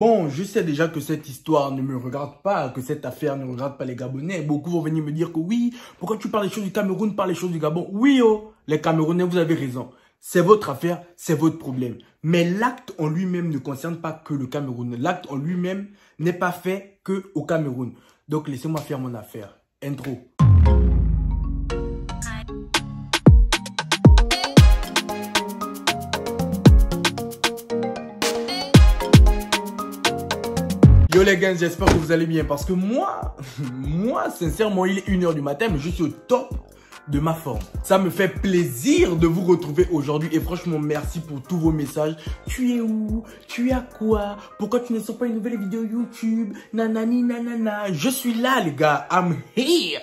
Bon, je sais déjà que cette histoire ne me regarde pas, que cette affaire ne regarde pas les Gabonais. Beaucoup vont venir me dire que oui, pourquoi tu parles des choses du Cameroun, parles des choses du Gabon. Oui, oh, les Camerounais, vous avez raison. C'est votre affaire, c'est votre problème. Mais l'acte en lui-même ne concerne pas que le Cameroun. L'acte en lui-même n'est pas fait que au Cameroun. Donc, laissez-moi faire mon affaire. Intro. Yo les gars, j'espère que vous allez bien parce que moi, sincèrement, il est 1 h du matin, mais je suis au top de ma forme. Ça me fait plaisir de vous retrouver aujourd'hui et franchement, merci pour tous vos messages. Tu es où? Tu es à quoi? Pourquoi tu ne sors pas une nouvelle vidéo YouTube? Nanani, nanana. Je suis là les gars, I'm here.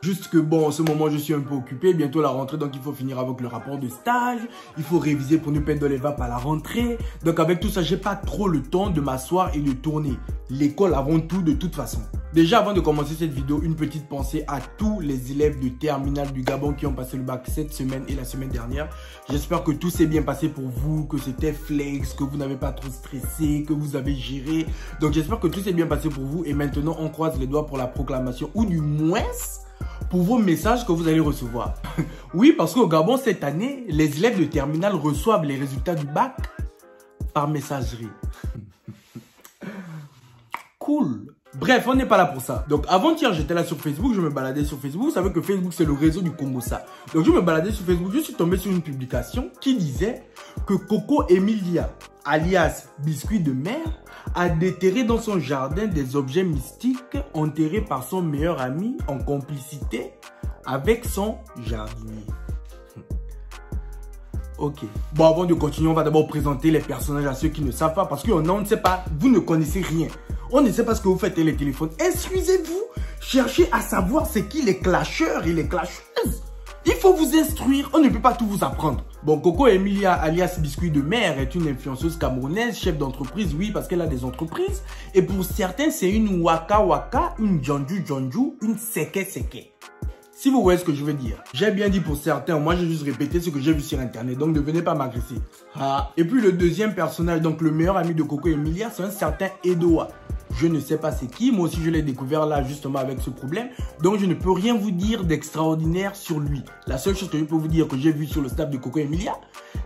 Juste que bon, en ce moment, je suis un peu occupé. Bientôt la rentrée, donc il faut finir avec le rapport de stage. Il faut réviser pour ne pas être dans les vapes à la rentrée. Donc avec tout ça, j'ai pas trop le temps de m'asseoir et de tourner. L'école avant tout, de toute façon. Déjà, avant de commencer cette vidéo, une petite pensée à tous les élèves de terminale du Gabon qui ont passé le bac cette semaine et la semaine dernière. J'espère que tout s'est bien passé pour vous, que c'était flex, que vous n'avez pas trop stressé, que vous avez géré. Donc j'espère que tout s'est bien passé pour vous. Et maintenant, on croise les doigts pour la proclamation ou du moins pour vos messages que vous allez recevoir. Oui, parce qu'au Gabon, cette année, les élèves de terminale reçoivent les résultats du bac par messagerie. Cool. Bref, on n'est pas là pour ça. Donc avant-hier, j'étais là sur Facebook, je me baladais sur Facebook. Vous savez que Facebook, c'est le réseau du Congo, ça. Donc je me baladais sur Facebook, je suis tombé sur une publication qui disait que Coco Emilia, alias Biscuit de mer, a déterré dans son jardin des objets mystiques enterrés par son meilleur ami en complicité avec son jardinier. Ok. Bon, avant de continuer, on va d'abord présenter les personnages à ceux qui ne savent pas parce qu'on ne sait pas, vous ne connaissez rien. On ne sait pas ce que vous faites les téléphones. Excusez-vous, cherchez à savoir c'est qui les clasheurs et les clasheuses. Il faut vous instruire, on ne peut pas tout vous apprendre. Bon, Coco Emilia, alias Biscuit de mer, est une influenceuse camerounaise, chef d'entreprise, oui, parce qu'elle a des entreprises. Et pour certains, c'est une Waka Waka, une Djanju Djanju, une Seke Seke. Si vous voyez ce que je veux dire. J'ai bien dit pour certains, moi j'ai juste répété ce que j'ai vu sur internet, donc ne venez pas m'agresser. Ah. Et puis le deuxième personnage, donc le meilleur ami de Coco Emilia, c'est un certain Edoa. Je ne sais pas c'est qui, moi aussi je l'ai découvert là justement avec ce problème. Donc je ne peux rien vous dire d'extraordinaire sur lui. La seule chose que je peux vous dire que j'ai vu sur le snap de Coco Emilia,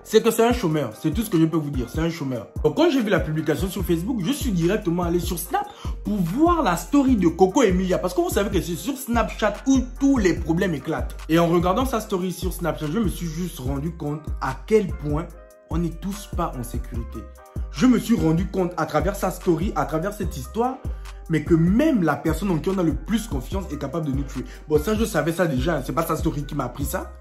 c'est que c'est un chômeur. C'est tout ce que je peux vous dire, c'est un chômeur. Donc quand j'ai vu la publication sur Facebook, je suis directement allé sur Snap pour voir la story de Coco Emilia. Parce que vous savez que c'est sur Snapchat où tous les problèmes éclatent. Et en regardant sa story sur Snapchat, je me suis juste rendu compte à quel point on n'est tous pas en sécurité. Je me suis rendu compte à travers sa story, à travers cette histoire, mais que même la personne en qui on a le plus confiance est capable de nous tuer. Bon, ça, je savais ça déjà. C'est pas sa story qui m'a appris ça.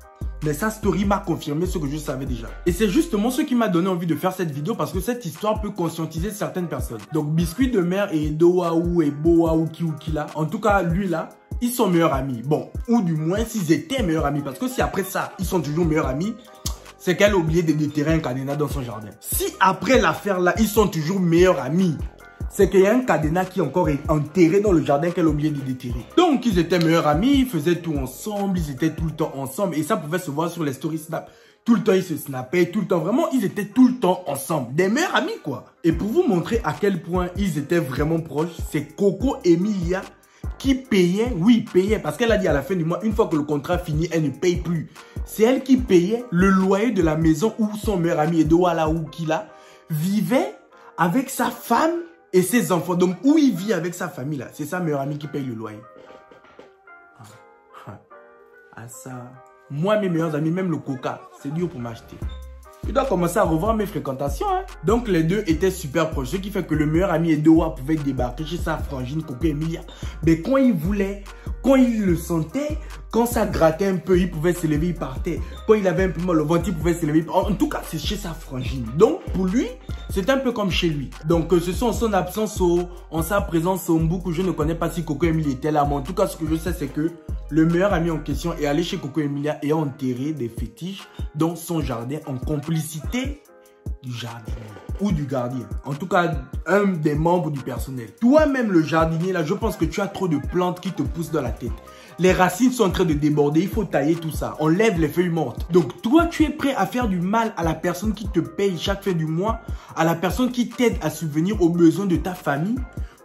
Mais sa story m'a confirmé ce que je savais déjà. Et c'est justement ce qui m'a donné envie de faire cette vidéo parce que cette histoire peut conscientiser certaines personnes. Donc, Biscuit de mer et Edoaou et Boaou Kiukila, en tout cas, lui là, ils sont meilleurs amis. Bon, ou du moins, s'ils étaient meilleurs amis. Parce que si après ça, ils sont toujours meilleurs amis, c'est qu'elle a oublié de déterrer un cadenas dans son jardin. Si après l'affaire là, ils sont toujours meilleurs amis, c'est qu'il y a un cadenas qui est encore enterré dans le jardin qu'elle a oublié de déterrer. Donc, ils étaient meilleurs amis, ils faisaient tout ensemble, ils étaient tout le temps ensemble. Et ça pouvait se voir sur les stories Snap. Tout le temps, ils se snappaient, tout le temps. Vraiment, ils étaient tout le temps ensemble. Des meilleurs amis, quoi. Et pour vous montrer à quel point ils étaient vraiment proches, c'est Coco Emilia qui payait, oui, payait, parce qu'elle a dit à la fin du mois, une fois que le contrat finit, elle ne paye plus. C'est elle qui payait le loyer de la maison où son meilleur ami Edouala Oukila vivait avec sa femme et ses enfants. Donc, où il vit avec sa famille, là, c'est sa meilleure amie qui paye le loyer. Ah, ça. Moi, mes meilleurs amis, même le coca, c'est dur pour m'acheter. Je dois commencer à revoir mes fréquentations. Hein. Donc, les deux étaient super proches. Ce qui fait que le meilleur ami Edoa pouvait débarquer chez sa frangine Coco Emilia. Mais quand il voulait, quand il le sentait, quand ça grattait un peu, il pouvait se lever, il partait. Quand il avait un peu mal au ventre, il pouvait se lever. En tout cas, c'est chez sa frangine. Donc, pour lui, c'est un peu comme chez lui. Donc, ce sont en son absence ou en sa présence au Mboukou. Je ne connais pas si Coco Emilia était là. Mais en tout cas, ce que je sais, c'est que le meilleur ami en question est allé chez Coco Emilia et a enterré des fétiches dans son jardin en complicité du jardinier ou du gardien. En tout cas, un des membres du personnel. Toi-même, le jardinier, là, je pense que tu as trop de plantes qui te poussent dans la tête. Les racines sont en train de déborder, il faut tailler tout ça. On lève les feuilles mortes. Donc, toi, tu es prêt à faire du mal à la personne qui te paye chaque fin du mois, à la personne qui t'aide à subvenir aux besoins de ta famille,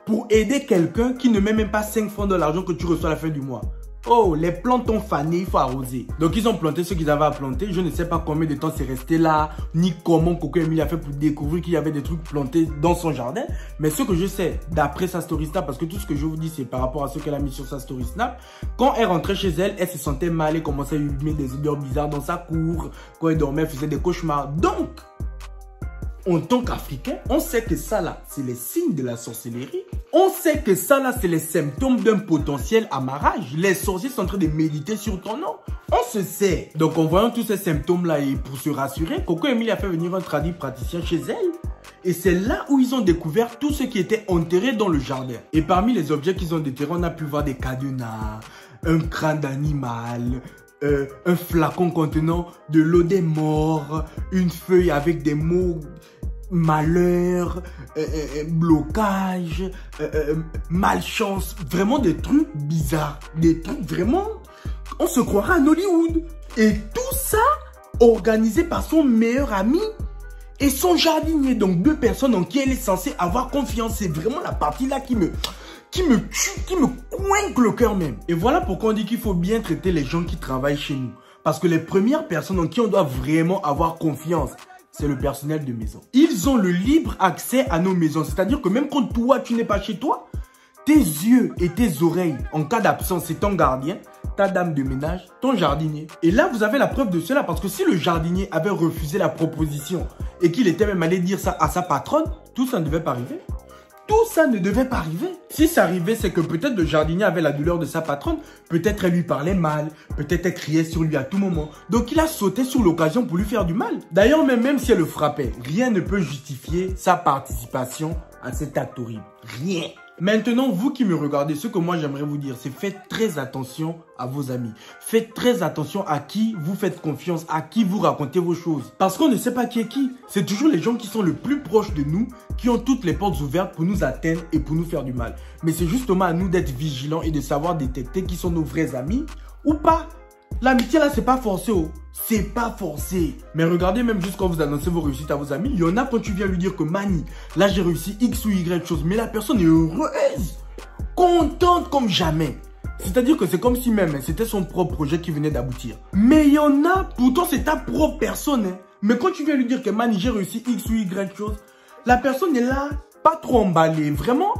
pour aider quelqu'un qui ne met même pas 5 francs de l'argent que tu reçois à la fin du mois. Oh, les plantes ont fané, il faut arroser. Donc, ils ont planté ce qu'ils avaient à planter. Je ne sais pas combien de temps c'est resté là, ni comment Coco Emily a fait pour découvrir qu'il y avait des trucs plantés dans son jardin. Mais ce que je sais, d'après sa story Snap, parce que tout ce que je vous dis, c'est par rapport à ce qu'elle a mis sur sa story Snap, quand elle rentrait chez elle, elle se sentait mal, elle commençait à humer des odeurs bizarres dans sa cour. Quand elle dormait, elle faisait des cauchemars. Donc, en tant qu'Africain, on sait que ça là, c'est les signes de la sorcellerie. On sait que ça là, c'est les symptômes d'un potentiel amarrage. Les sorciers sont en train de méditer sur ton nom. On se sait. Donc en voyant tous ces symptômes là et pour se rassurer, Coco Emily a fait venir un tradit praticien chez elle. Et c'est là où ils ont découvert tout ce qui était enterré dans le jardin. Et parmi les objets qu'ils ont déterrés, on a pu voir des cadenas, un crâne d'animal, un flacon contenant de l'eau des morts, une feuille avec des mots malheur, blocage, malchance, vraiment des trucs bizarres, des trucs vraiment, on se croirait à Hollywood. Et tout ça organisé par son meilleur ami et son jardinier, donc 2 personnes en qui elle est censée avoir confiance. C'est vraiment la partie là qui me tue, qui me coince le cœur même. Et voilà pourquoi on dit qu'il faut bien traiter les gens qui travaillent chez nous. Parce que les premières personnes en qui on doit vraiment avoir confiance, c'est le personnel de maison. Ils ont le libre accès à nos maisons. C'est-à-dire que même quand toi, tu n'es pas chez toi, tes yeux et tes oreilles, en cas d'absence, c'est ton gardien, ta dame de ménage, ton jardinier. Et là, vous avez la preuve de cela. Parce que si le jardinier avait refusé la proposition et qu'il était même allé dire ça à sa patronne, tout ça ne devait pas arriver. Tout ça ne devait pas arriver. Si ça arrivait, c'est que peut-être le jardinier avait la douleur de sa patronne. Peut-être elle lui parlait mal. Peut-être elle criait sur lui à tout moment. Donc il a sauté sur l'occasion pour lui faire du mal. D'ailleurs, même si elle le frappait, rien ne peut justifier sa participation à cet acte horrible. Rien. Maintenant, vous qui me regardez, ce que moi j'aimerais vous dire, c'est faites très attention à vos amis. Faites très attention à qui vous faites confiance, à qui vous racontez vos choses. Parce qu'on ne sait pas qui est qui. C'est toujours les gens qui sont le plus proches de nous, qui ont toutes les portes ouvertes pour nous atteindre et pour nous faire du mal. Mais c'est justement à nous d'être vigilants et de savoir détecter qui sont nos vrais amis ou pas. L'amitié là, c'est pas forcé, oh. C'est pas forcé. Mais regardez, même juste quand vous annoncez vos réussites à vos amis, il y en a quand tu viens lui dire que Mani, là j'ai réussi X ou Y chose, mais la personne est heureuse, contente comme jamais. C'est-à-dire que c'est comme si même c'était son propre projet qui venait d'aboutir. Mais il y en a, pourtant c'est ta propre personne. Hein. Mais quand tu viens lui dire que Mani, j'ai réussi X ou Y chose, la personne est là, pas trop emballée, vraiment.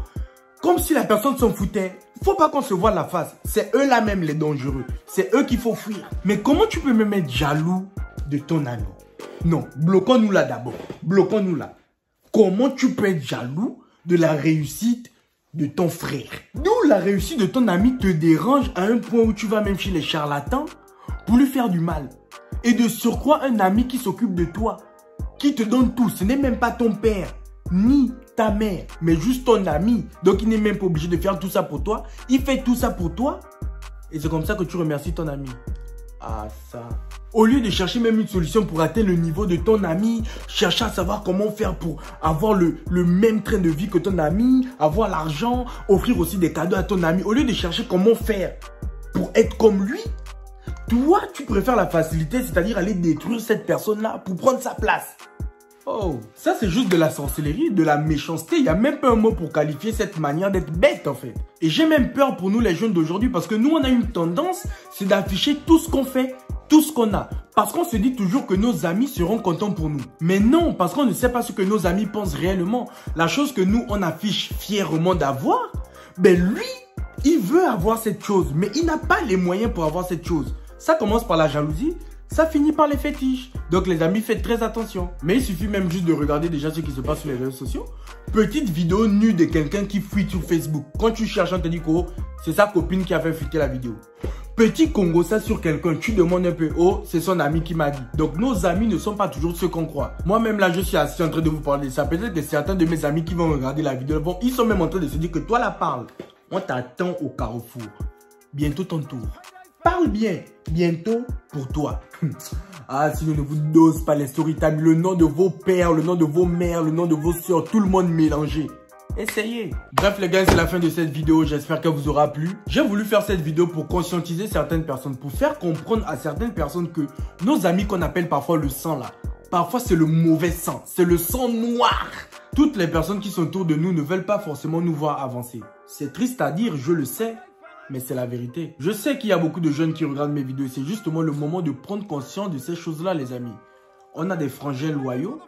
Comme si la personne s'en foutait. Faut pas qu'on se voie la face. C'est eux là même les dangereux. C'est eux qu'il faut fuir. Mais comment tu peux me mettre jaloux de ton ami? Non, bloquons-nous là d'abord. Bloquons-nous là. Comment tu peux être jaloux de la réussite de ton frère? D'où la réussite de ton ami te dérange à un point où tu vas même chez les charlatans pour lui faire du mal. Et de surcroît, un ami qui s'occupe de toi, qui te donne tout. Ce n'est même pas ton père, ni ta mère, mais juste ton ami. Donc il n'est même pas obligé de faire tout ça pour toi. Il fait tout ça pour toi. Et c'est comme ça que tu remercies ton ami. Ah ça. Au lieu de chercher même une solution pour atteindre le niveau de ton ami, chercher à savoir comment faire pour avoir le même train de vie que ton ami, avoir l'argent, offrir aussi des cadeaux à ton ami. Au lieu de chercher comment faire pour être comme lui, toi tu préfères la facilité, c'est-à-dire aller détruire cette personne-là pour prendre sa place. Oh, ça c'est juste de la sorcellerie, de la méchanceté. Il n'y a même pas un mot pour qualifier cette manière d'être bête en fait. Et j'ai même peur pour nous les jeunes d'aujourd'hui parce que nous on a une tendance, c'est d'afficher tout ce qu'on fait, tout ce qu'on a. Parce qu'on se dit toujours que nos amis seront contents pour nous. Mais non, parce qu'on ne sait pas ce que nos amis pensent réellement. La chose que nous on affiche fièrement d'avoir, ben lui, il veut avoir cette chose, mais il n'a pas les moyens pour avoir cette chose. Ça commence par la jalousie. Ça finit par les fétiches. Donc les amis, faites très attention. Mais il suffit même juste de regarder déjà ce qui se passe sur les réseaux sociaux. Petite vidéo nue de quelqu'un qui fuit sur Facebook. Quand tu cherches, on te dit que oh, c'est sa copine qui a fait fuiter la vidéo. Petit Congo, ça sur quelqu'un, tu demandes un peu, oh, c'est son ami qui m'a dit. Donc nos amis ne sont pas toujours ceux qu'on croit. Moi-même là, je suis assis en train de vous parler de ça. Peut-être que certains de mes amis qui vont regarder la vidéo, bon, ils sont même en train de se dire que toi la parle. On t'attend au carrefour. Bientôt ton tour. parle bien. Bientôt pour toi. Ah, si je ne vous dose pas les story time, le nom de vos pères, le nom de vos mères, le nom de vos soeurs, tout le monde mélangé. Essayez. Bref les gars, c'est la fin de cette vidéo. J'espère qu'elle vous aura plu. J'ai voulu faire cette vidéo pour conscientiser certaines personnes, pour faire comprendre à certaines personnes que nos amis qu'on appelle parfois le sang là, parfois c'est le mauvais sang, c'est le sang noir. Toutes les personnes qui sont autour de nous ne veulent pas forcément nous voir avancer. C'est triste à dire, je le sais, mais c'est la vérité. Je sais qu'il y a beaucoup de jeunes qui regardent mes vidéos. C'est justement le moment de prendre conscience de ces choses-là les amis. On a des frangins loyaux,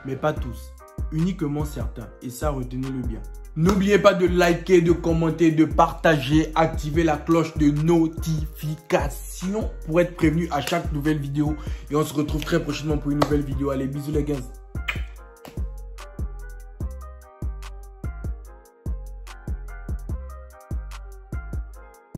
mais pas tous. Uniquement certains, et ça retenez-le bien. N'oubliez pas de liker, de commenter, de partager, activer la cloche de notification pour être prévenu à chaque nouvelle vidéo. Et on se retrouve très prochainement pour une nouvelle vidéo. Allez, bisous les gars.